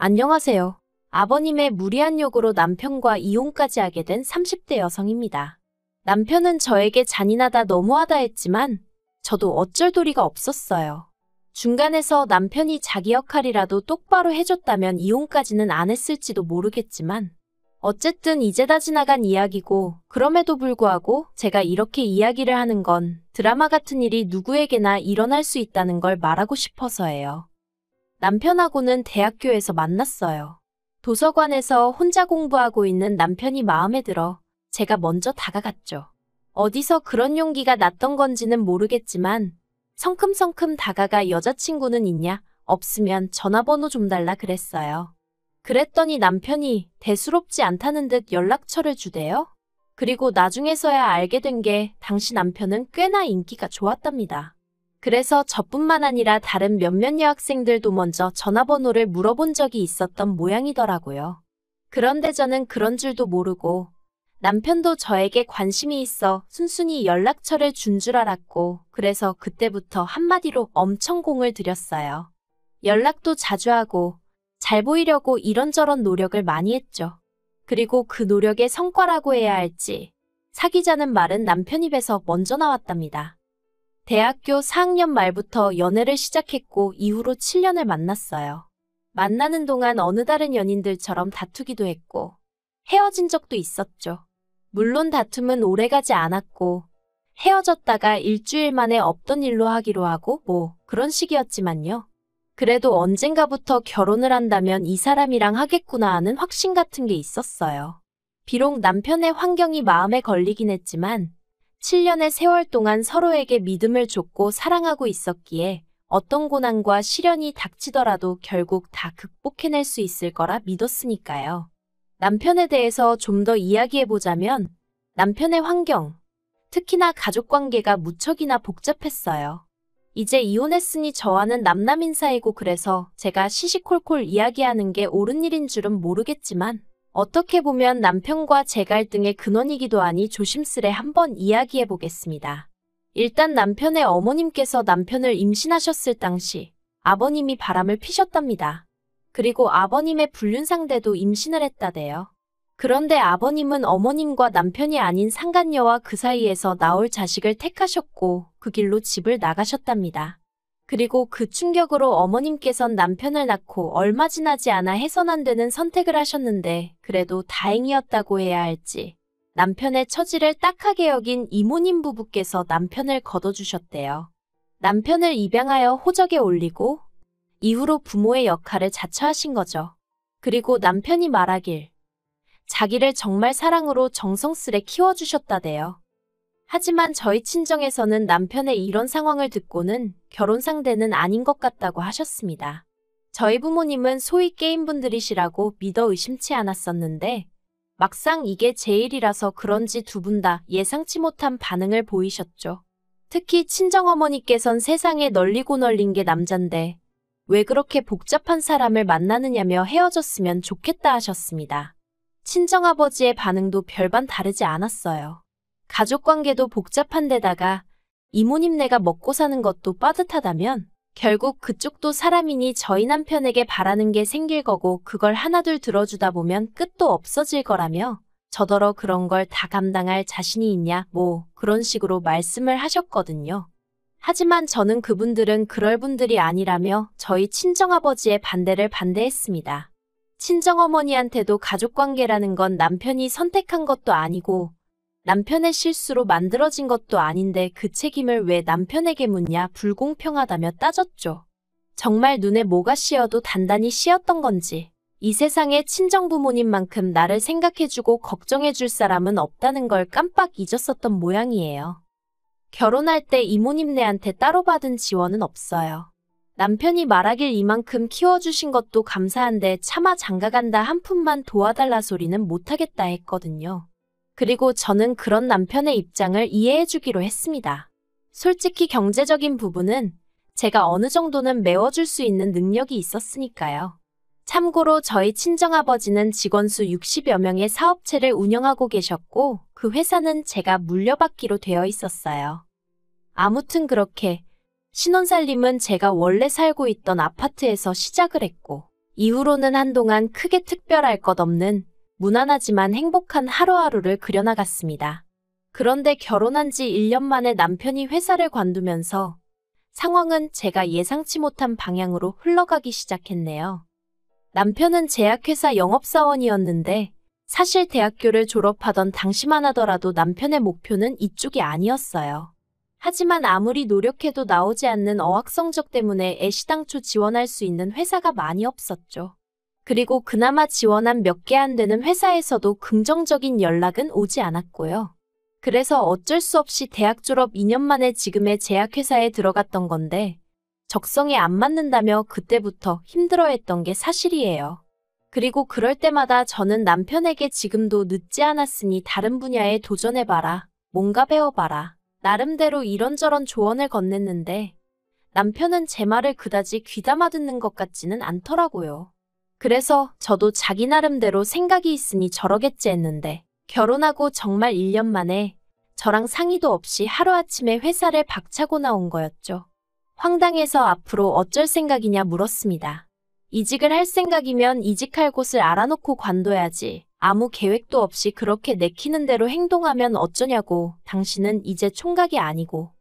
안녕하세요. 아버님의 무리한 요구로 남편과 이혼까지 하게 된 30대 여성입니다. 남편은 저에게 잔인하다 너무하다 했지만 저도 어쩔 도리가 없었어요. 중간에서 남편이 자기 역할이라도 똑바로 해줬다면 이혼까지는 안 했을지도 모르겠지만 어쨌든 이제 다 지나간 이야기고 그럼에도 불구하고 제가 이렇게 이야기를 하는 건 드라마 같은 일이 누구에게나 일어날 수 있다는 걸 말하고 싶어서예요. 남편하고는 대학교에서 만났어요. 도서관에서 혼자 공부하고 있는 남편이 마음에 들어 제가 먼저 다가갔죠. 어디서 그런 용기가 났던 건지는 모르겠지만 성큼성큼 다가가 여자친구는 있냐? 없으면 전화번호 좀 달라 그랬어요. 그랬더니 남편이 대수롭지 않다는 듯 연락처를 주대요. 그리고 나중에서야 알게 된 게 당시 남편은 꽤나 인기가 좋았답니다. 그래서 저뿐만 아니라 다른 몇몇 여학생들도 먼저 전화번호를 물어본 적이 있었던 모양이더라고요. 그런데 저는 그런 줄도 모르고 남편도 저에게 관심이 있어 순순히 연락처를 준 줄 알았고 그래서 그때부터 한마디로 엄청 공을 들였어요. 연락도 자주 하고 잘 보이려고 이런저런 노력을 많이 했죠. 그리고 그 노력의 성과라고 해야 할지 사귀자는 말은 남편 입에서 먼저 나왔답니다. 대학교 4학년 말부터 연애를 시작했고 이후로 7년을 만났어요. 만나는 동안 어느 다른 연인들처럼 다투기도 했고 헤어진 적도 있었죠. 물론 다툼은 오래가지 않았고 헤어졌다가 일주일 만에 없던 일로 하기로 하고 뭐 그런 식이었지만요. 그래도 언젠가부터 결혼을 한다면 이 사람이랑 하겠구나 하는 확신 같은 게 있었어요. 비록 남편의 환경이 마음에 걸리긴 했지만 7년의 세월 동안 서로에게 믿음을 줬고 사랑하고 있었기에 어떤 고난과 시련이 닥치더라도 결국 다 극복해낼 수 있을 거라 믿었으니까요. 남편에 대해서 좀 더 이야기해보자면 남편의 환경, 특히나 가족관계가 무척이나 복잡했어요. 이제 이혼했으니 저와는 남남인 사이고 그래서 제가 시시콜콜 이야기하는 게 옳은 일인 줄은 모르겠지만 어떻게 보면 남편과 제 갈등의 근원이기도 하니 조심스레 한번 이야기해 보겠습니다. 일단 남편의 어머님께서 남편을 임신하셨을 당시 아버님이 바람을 피셨답니다. 그리고 아버님의 불륜 상대도 임신을 했다대요. 그런데 아버님은 어머님과 남편이 아닌 상간녀와 그 사이에서 나올 자식을 택하셨고 그 길로 집을 나가셨답니다. 그리고 그 충격으로 어머님께선 남편을 낳고 얼마 지나지 않아 해선 안 되는 선택을 하셨는데 그래도 다행이었다고 해야 할지 남편의 처지를 딱하게 여긴 이모님 부부께서 남편을 걷어주셨대요. 남편을 입양하여 호적에 올리고 이후로 부모의 역할을 자처하신 거죠. 그리고 남편이 말하길 자기를 정말 사랑으로 정성스레 키워주셨다대요. 하지만 저희 친정에서는 남편의 이런 상황을 듣고는 결혼 상대는 아닌 것 같다고 하셨습니다. 저희 부모님은 소위 게임분들이시라고 믿어 의심치 않았었는데 막상 이게 제 일이라서 그런지 두 분 다 예상치 못한 반응을 보이셨죠. 특히 친정어머니께선 세상에 널리고 널린 게 남잔데 왜 그렇게 복잡한 사람을 만나느냐며 헤어졌으면 좋겠다 하셨습니다. 친정아버지의 반응도 별반 다르지 않았어요. 가족관계도 복잡한 데다가 이모님네가 먹고 사는 것도 빠듯하다면 결국 그쪽도 사람이니 저희 남편에게 바라는 게 생길 거고 그걸 하나둘 들어주다 보면 끝도 없어질 거라며 저더러 그런 걸 다 감당할 자신이 있냐 뭐 그런 식으로 말씀을 하셨거든요. 하지만 저는 그분들은 그럴 분들이 아니라며 저희 친정아버지의 반대를 반대했습니다. 친정어머니한테도 가족관계라는 건 남편이 선택한 것도 아니고 남편의 실수로 만들어진 것도 아닌데 그 책임을 왜 남편에게 묻냐 불공평하다며 따졌죠. 정말 눈에 뭐가 씌어도 단단히 씌었던 건지 이 세상에 친정부모님만큼 나를 생각해주고 걱정해줄 사람은 없다는 걸 깜빡 잊었었던 모양이에요. 결혼할 때 이모님네한테 따로 받은 지원은 없어요. 남편이 말하길 이만큼 키워주신 것도 감사한데 차마 장가간다 한 푼만 도와달라 소리는 못하겠다 했거든요. 그리고 저는 그런 남편의 입장을 이해해주기로 했습니다. 솔직히 경제적인 부분은 제가 어느 정도는 메워줄 수 있는 능력이 있었으니까요. 참고로 저희 친정아버지는 직원 수 60여 명의 사업체를 운영하고 계셨고 그 회사는 제가 물려받기로 되어 있었어요. 아무튼 그렇게 신혼살림은 제가 원래 살고 있던 아파트에서 시작을 했고 이후로는 한동안 크게 특별할 것 없는 무난하지만 행복한 하루하루를 그려나갔습니다. 그런데 결혼한 지 1년 만에 남편이 회사를 관두면서 상황은 제가 예상치 못한 방향으로 흘러가기 시작했네요. 남편은 제약회사 영업사원이었는데 사실 대학교를 졸업하던 당시만 하더라도 남편의 목표는 이쪽이 아니었어요. 하지만 아무리 노력해도 나오지 않는 어학 성적 때문에 애시당초 지원할 수 있는 회사가 많이 없었죠. 그리고 그나마 지원한 몇 개 안 되는 회사에서도 긍정적인 연락은 오지 않았고요. 그래서 어쩔 수 없이 대학 졸업 2년 만에 지금의 제약회사에 들어갔던 건데 적성에 안 맞는다며 그때부터 힘들어했던 게 사실이에요. 그리고 그럴 때마다 저는 남편에게 지금도 늦지 않았으니 다른 분야에 도전해봐라, 뭔가 배워봐라, 나름대로 이런저런 조언을 건넸는데 남편은 제 말을 그다지 귀담아 듣는 것 같지는 않더라고요. 그래서 저도 자기 나름대로 생각이 있으니 저러겠지 했는데 결혼하고 정말 1년 만에 저랑 상의도 없이 하루아침에 회사를 박차고 나온 거였죠. 황당해서 앞으로 어쩔 생각이냐 물었습니다. 이직을 할 생각이면 이직할 곳을 알아놓고 관둬야지. 아무 계획도 없이 그렇게 내키는 대로 행동하면 어쩌냐고. 당신은 이제 총각이 아니고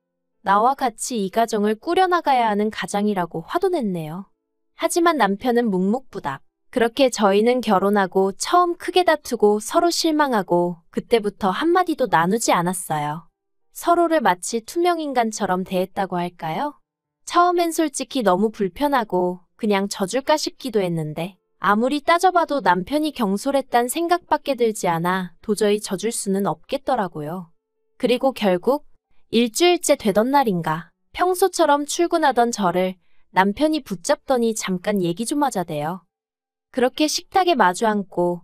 나와 같이 이 가정을 꾸려나가야 하는 가장이라고 화도 냈네요. 하지만 남편은 묵묵부답. 그렇게 저희는 결혼하고 처음 크게 다투고 서로 실망하고 그때부터 한마디도 나누지 않았어요. 서로를 마치 투명인간처럼 대했다고 할까요? 처음엔 솔직히 너무 불편하고 그냥 져줄까 싶기도 했는데 아무리 따져봐도 남편이 경솔했단 생각밖에 들지 않아 도저히 져줄 수는 없겠더라고요. 그리고 결국 일주일째 되던 날인가 평소처럼 출근하던 저를 남편이 붙잡더니 잠깐 얘기 좀 하자대요. 그렇게 식탁에 마주 앉고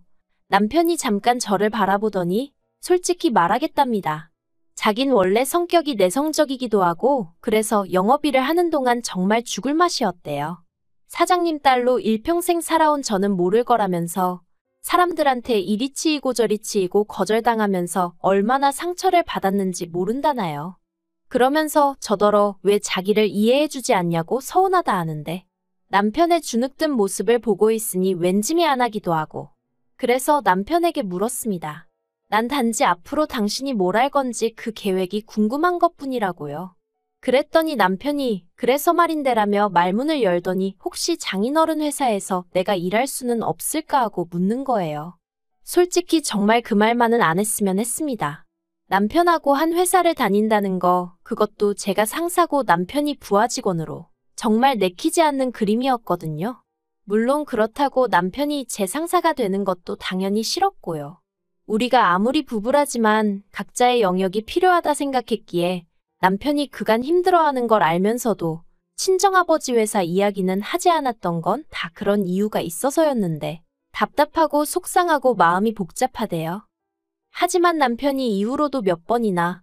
남편이 잠깐 저를 바라보더니 솔직히 말하겠답니다. 자긴 원래 성격이 내성적이기도 하고 그래서 영업일을 하는 동안 정말 죽을 맛이었대요. 사장님 딸로 일평생 살아온 저는 모를 거라면서 사람들한테 이리 치이고 저리 치이고 거절당하면서 얼마나 상처를 받았는지 모른다나요. 그러면서 저더러 왜 자기를 이해해주지 않냐고 서운하다 하는데 남편의 주눅든 모습을 보고 있으니 왠지 미안하기도 하고 그래서 남편에게 물었습니다. 난 단지 앞으로 당신이 뭘 할 건지 그 계획이 궁금한 것뿐이라고요. 그랬더니 남편이 그래서 말인데라며 말문을 열더니 혹시 장인어른 회사에서 내가 일할 수는 없을까 하고 묻는 거예요. 솔직히 정말 그 말만은 안 했으면 했습니다. 남편하고 한 회사를 다닌다는 거 그것도 제가 상사고 남편이 부하 직원으로 정말 내키지 않는 그림이었거든요. 물론 그렇다고 남편이 제 상사가 되는 것도 당연히 싫었고요. 우리가 아무리 부부라지만 각자의 영역이 필요하다 생각했기에 남편이 그간 힘들어하는 걸 알면서도 친정아버지 회사 이야기는 하지 않았던 건 다 그런 이유가 있어서였는데 답답하고 속상하고 마음이 복잡하대요. 하지만 남편이 이후로도 몇 번이나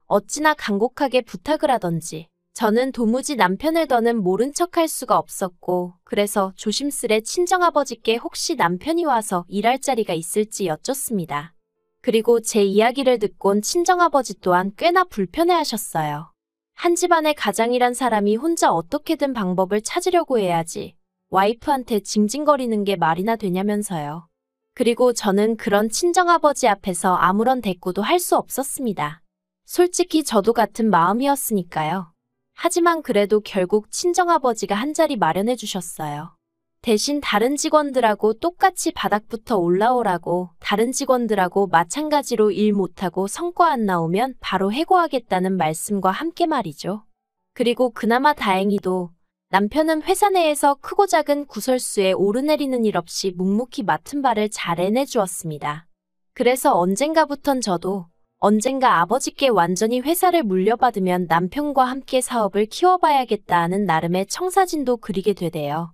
어찌나 간곡하게 부탁을 하던지 저는 도무지 남편을 더는 모른 척할 수가 없었고 그래서 조심스레 친정아버지께 혹시 남편이 와서 일할 자리가 있을지 여쭙습니다. 그리고 제 이야기를 듣곤 친정아버지 또한 꽤나 불편해하셨어요. 한 집안의 가장이란 사람이 혼자 어떻게든 방법을 찾으려고 해야지 와이프한테 징징거리는 게 말이나 되냐면서요. 그리고 저는 그런 친정아버지 앞에서 아무런 대꾸도 할 수 없었습니다. 솔직히 저도 같은 마음이었으니까요. 하지만 그래도 결국 친정아버지가 한 자리 마련해 주셨어요. 대신 다른 직원들하고 똑같이 바닥부터 올라오라고 다른 직원들하고 마찬가지로 일 못하고 성과 안 나오면 바로 해고하겠다는 말씀과 함께 말이죠. 그리고 그나마 다행히도 남편은 회사 내에서 크고 작은 구설수에 오르내리는 일 없이 묵묵히 맡은 바를 잘 해내주었습니다. 그래서 언젠가부턴 저도 언젠가 아버지께 완전히 회사를 물려받으면 남편과 함께 사업을 키워봐야겠다 하는 나름의 청사진도 그리게 되대요.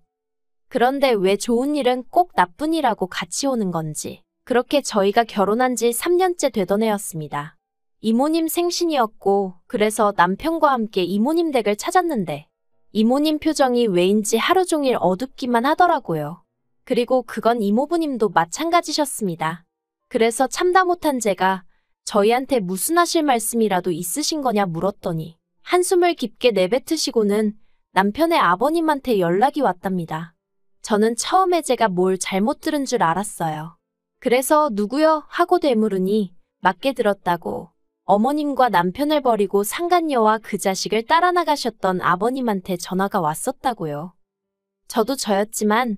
그런데 왜 좋은 일은 꼭 나쁜 일하고 같이 오는 건지 그렇게 저희가 결혼한 지 3년째 되던 해였습니다. 이모님 생신이었고 그래서 남편과 함께 이모님 댁을 찾았는데 이모님 표정이 왜인지 하루 종일 어둡기만 하더라고요. 그리고 그건 이모부님도 마찬가지셨습니다. 그래서 참다 못한 제가 저희한테 무슨 하실 말씀이라도 있으신 거냐 물었더니 한숨을 깊게 내뱉으시고는 남편의 아버님한테 연락이 왔답니다. 저는 처음에 제가 뭘 잘못 들은 줄 알았어요. 그래서 누구요? 하고 되물으니 맞게 들었다고 어머님과 남편을 버리고 상간녀와 그 자식을 따라 나가셨던 아버님한테 전화가 왔었다고요. 저도 저였지만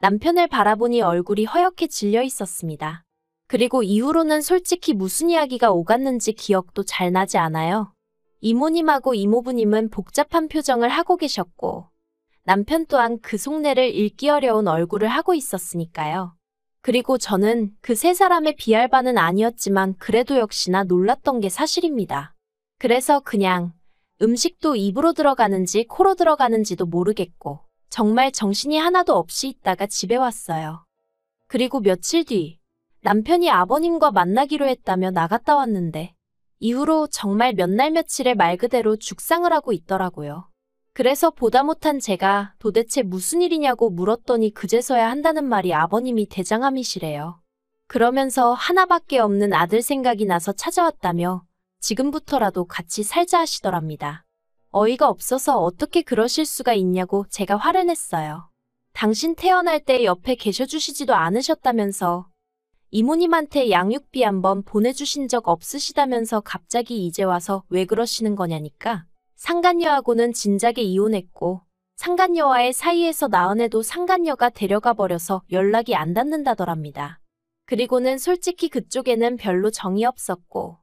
남편을 바라보니 얼굴이 허옇게 질려 있었습니다. 그리고 이후로는 솔직히 무슨 이야기가 오갔는지 기억도 잘 나지 않아요. 이모님하고 이모부님은 복잡한 표정을 하고 계셨고 남편 또한 그 속내를 읽기 어려운 얼굴을 하고 있었으니까요. 그리고 저는 그 세 사람에 비할 바는 아니었지만 그래도 역시나 놀랐던 게 사실입니다. 그래서 그냥 음식도 입으로 들어가는지 코로 들어가는지도 모르겠고 정말 정신이 하나도 없이 있다가 집에 왔어요. 그리고 며칠 뒤 남편이 아버님과 만나기로 했다며 나갔다 왔는데 이후로 정말 몇 날 며칠을 말 그대로 죽상을 하고 있더라고요. 그래서 보다 못한 제가 도대체 무슨 일이냐고 물었더니 그제서야 한다는 말이 아버님이 대장암이시래요. 그러면서 하나밖에 없는 아들 생각이 나서 찾아왔다며 지금부터라도 같이 살자 하시더랍니다. 어이가 없어서 어떻게 그러실 수가 있냐고 제가 화를 냈어요. 당신 태어날 때 옆에 계셔주시지도 않으셨다면서 이모님한테 양육비 한번 보내주신 적 없으시다면서 갑자기 이제 와서 왜 그러시는 거냐니까. 상간녀하고는 진작에 이혼했고 상간녀와의 사이에서 낳은 애도 상간녀가 데려가 버려서 연락이 안 닿는다더랍니다. 그리고는 솔직히 그쪽에는 별로 정이 없었고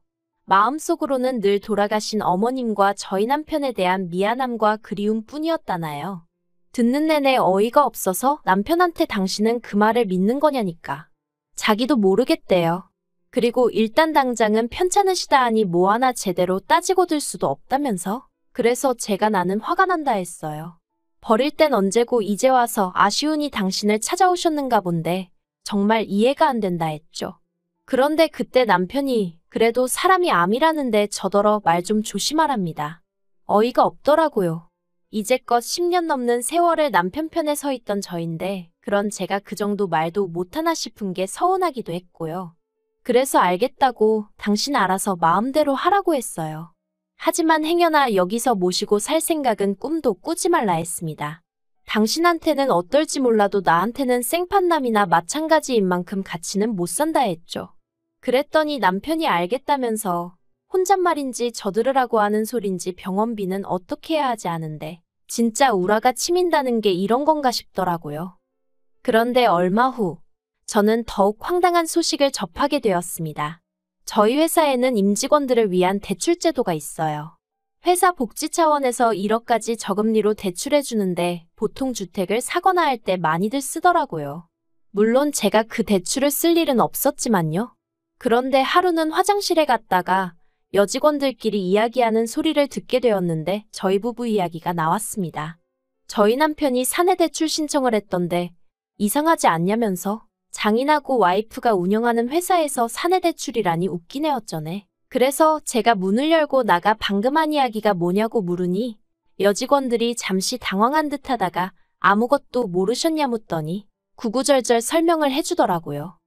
마음속으로는 늘 돌아가신 어머님과 저희 남편에 대한 미안함과 그리움 뿐이었다나요. 듣는 내내 어이가 없어서 남편한테 당신은 그 말을 믿는 거냐니까. 자기도 모르겠대요. 그리고 일단 당장은 편찮으시다 하니 뭐 하나 제대로 따지고 들 수도 없다면서? 그래서 제가 나는 화가 난다 했어요. 버릴 땐 언제고 이제 와서 아쉬우니 당신을 찾아오셨는가 본데 정말 이해가 안 된다 했죠. 그런데 그때 남편이 그래도 사람이 암이라는데 저더러 말 좀 조심하랍니다. 어이가 없더라고요. 이제껏 10년 넘는 세월을 남편 편에 서 있던 저인데 그런 제가 그 정도 말도 못하나 싶은 게 서운하기도 했고요. 그래서 알겠다고 당신 알아서 마음대로 하라고 했어요. 하지만 행여나 여기서 모시고 살 생각은 꿈도 꾸지 말라 했습니다. 당신한테는 어떨지 몰라도 나한테는 생판남이나 마찬가지인 만큼 같이는 못 산다 했죠. 그랬더니 남편이 알겠다면서 혼잣말인지 저들으라고 하는 소린지 병원비는 어떻게 해야 하지 않은데 진짜 우라가 치민다는 게 이런 건가 싶더라고요. 그런데 얼마 후 저는 더욱 황당한 소식을 접하게 되었습니다. 저희 회사에는 임직원들을 위한 대출 제도가 있어요. 회사 복지 차원에서 1억까지 저금리로 대출해 주는데 보통 주택을 사거나 할 때 많이들 쓰더라고요. 물론 제가 그 대출을 쓸 일은 없었지만요. 그런데 하루는 화장실에 갔다가 여직원들끼리 이야기하는 소리를 듣게 되었는데 저희 부부 이야기가 나왔습니다. 저희 남편이 사내 대출 신청을 했던데 이상하지 않냐면서 장인하고 와이프가 운영하는 회사에서 사내 대출이라니 웃기네 어쩌네. 그래서 제가 문을 열고 나가 방금 한 이야기가 뭐냐고 물으니 여직원들이 잠시 당황한 듯 하다가 아무것도 모르셨냐 묻더니 구구절절 설명을 해주더라고요.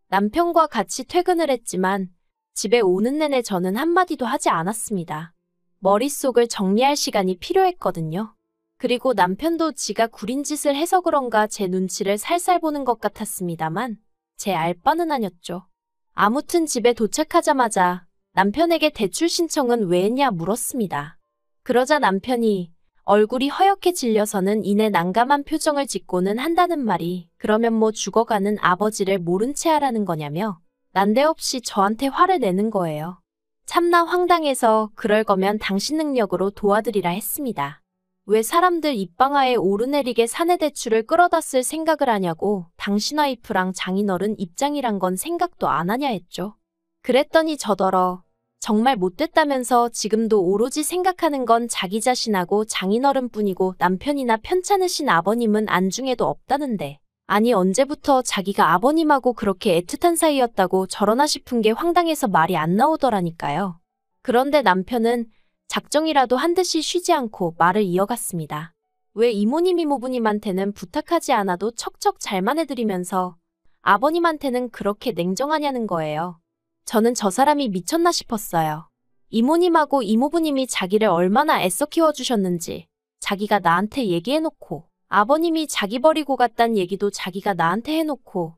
남편과 같이 퇴근을 했지만 집에 오는 내내 저는 한마디도 하지 않았습니다. 머릿속을 정리할 시간이 필요했거든요. 그리고 남편도 지가 구린 짓을 해서 그런가 제 눈치를 살살 보는 것 같았습니다만 제 알바는 아니었죠. 아무튼 집에 도착하자마자 남편에게 대출 신청은 왜 했냐 물었습니다. 그러자 남편이 얼굴이 허옇게 질려서는 이내 난감한 표정을 짓고는 한다는 말이 그러면 뭐 죽어가는 아버지를 모른 채 하라는 거냐며 난데없이 저한테 화를 내는 거예요. 참나 황당해서 그럴 거면 당신 능력으로 도와드리라 했습니다. 왜 사람들 입방아에 오르내리게 사내 대출을 끌어다 쓸 생각을 하냐고 당신 와이프랑 장인어른 입장이란 건 생각도 안 하냐 했죠. 그랬더니 저더러 정말 못됐다면서 지금도 오로지 생각하는 건 자기 자신하고 장인어른뿐이고 남편이나 편찮으신 아버님은 안중에도 없다는데 아니 언제부터 자기가 아버님하고 그렇게 애틋한 사이였다고 저러나 싶은 게 황당해서 말이 안 나오더라니까요. 그런데 남편은 작정이라도 한 듯이 쉬지 않고 말을 이어갔습니다. 왜 이모님 이모부님한테는 부탁하지 않아도 척척 잘만 해드리면서 아버님한테는 그렇게 냉정하냐는 거예요. 저는 저 사람이 미쳤나 싶었어요. 이모님하고 이모부님이 자기를 얼마나 애써 키워주셨는지 자기가 나한테 얘기해놓고 아버님이 자기 버리고 갔단 얘기도 자기가 나한테 해놓고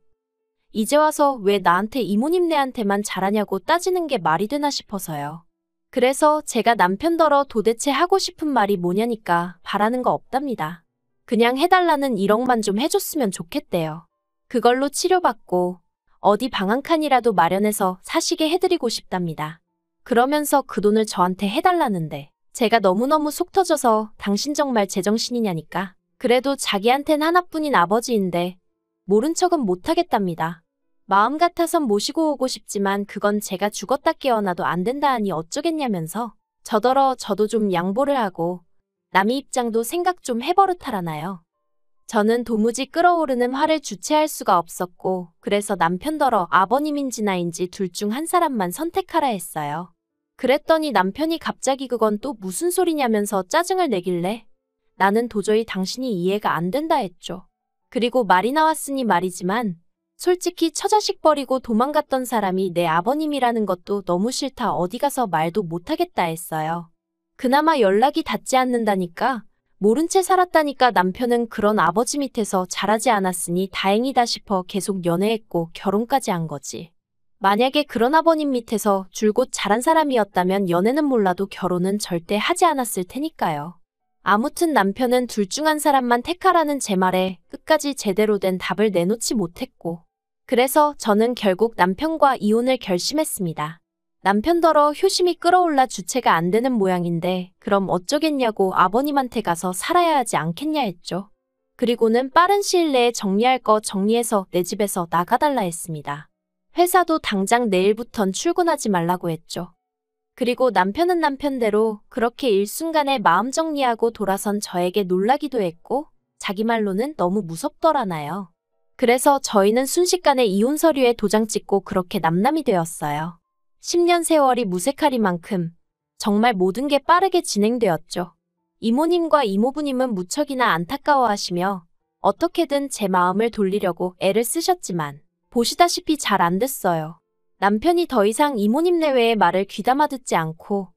이제 와서 왜 나한테 이모님네한테만 잘하냐고 따지는 게 말이 되나 싶어서요. 그래서 제가 남편더러 도대체 하고 싶은 말이 뭐냐니까 바라는 거 없답니다. 그냥 해달라는 1억만 좀 해줬으면 좋겠대요. 그걸로 치료받고 어디 방 한 칸이라도 마련해서 사시게 해드리고 싶답니다. 그러면서 그 돈을 저한테 해달라는데 제가 너무너무 속 터져서 당신 정말 제정신이냐니까. 그래도 자기한텐 하나뿐인 아버지인데 모른 척은 못하겠답니다. 마음 같아선 모시고 오고 싶지만 그건 제가 죽었다 깨어나도 안 된다 하니 어쩌겠냐면서 저더러 저도 좀 양보를 하고 남의 입장도 생각 좀 해버릇하라나요. 저는 도무지 끓어오르는 화를 주체할 수가 없었고 그래서 남편더러 아버님인지 나인지 둘 중 한 사람만 선택하라 했어요. 그랬더니 남편이 갑자기 그건 또 무슨 소리냐면서 짜증을 내길래 나는 도저히 당신이 이해가 안 된다 했죠. 그리고 말이 나왔으니 말이지만 솔직히 처자식 버리고 도망갔던 사람이 내 아버님이라는 것도 너무 싫다 어디 가서 말도 못하겠다 했어요. 그나마 연락이 닿지 않는다니까 모른 채 살았다니까 남편은 그런 아버지 밑에서 자라지 않았으니 다행이다 싶어 계속 연애했고 결혼까지 한 거지. 만약에 그런 아버님 밑에서 줄곧 자란 사람이었다면 연애는 몰라도 결혼은 절대 하지 않았을 테니까요. 아무튼 남편은 둘 중 한 사람만 택하라는 제 말에 끝까지 제대로 된 답을 내놓지 못했고 그래서 저는 결국 남편과 이혼을 결심했습니다. 남편더러 효심이 끌어올라 주체가 안 되는 모양인데 그럼 어쩌겠냐고 아버님한테 가서 살아야 하지 않겠냐 했죠. 그리고는 빠른 시일 내에 정리할 거 정리해서 내 집에서 나가달라 했습니다. 회사도 당장 내일부턴 출근하지 말라고 했죠. 그리고 남편은 남편대로 그렇게 일순간에 마음 정리하고 돌아선 저에게 놀라기도 했고 자기 말로는 너무 무섭더라나요. 그래서 저희는 순식간에 이혼 서류에 도장 찍고 그렇게 남남이 되었어요. 10년 세월이 무색하리만큼 정말 모든 게 빠르게 진행되었죠. 이모님과 이모부님은 무척이나 안타까워하시며 어떻게든 제 마음을 돌리려고 애를 쓰셨지만 보시다시피 잘 안 됐어요. 남편이 더 이상 이모님 내외의 말을 귀담아 듣지 않고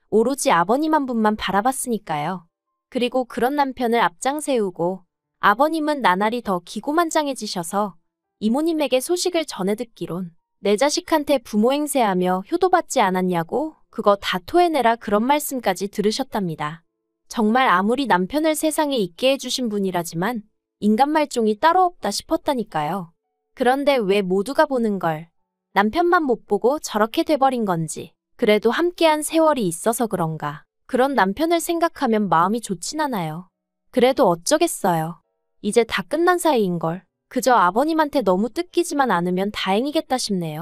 오로지 아버님 한 분만 바라봤으니까요. 그리고 그런 남편을 앞장 세우고 아버님은 나날이 더 기고만장해지셔서 이모님에게 소식을 전해 듣기론 내 자식한테 부모 행세하며 효도받지 않았냐고 그거 다 토해내라 그런 말씀까지 들으셨답니다. 정말 아무리 남편을 세상에 있게 해주신 분이라지만 인간 말종이 따로 없다 싶었다니까요. 그런데 왜 모두가 보는 걸 남편만 못 보고 저렇게 돼버린 건지 그래도 함께한 세월이 있어서 그런가 그런 남편을 생각하면 마음이 좋진 않아요. 그래도 어쩌겠어요. 이제 다 끝난 사이인걸. 그저 아버님한테 너무 뜯기지만 않으면 다행이겠다 싶네요.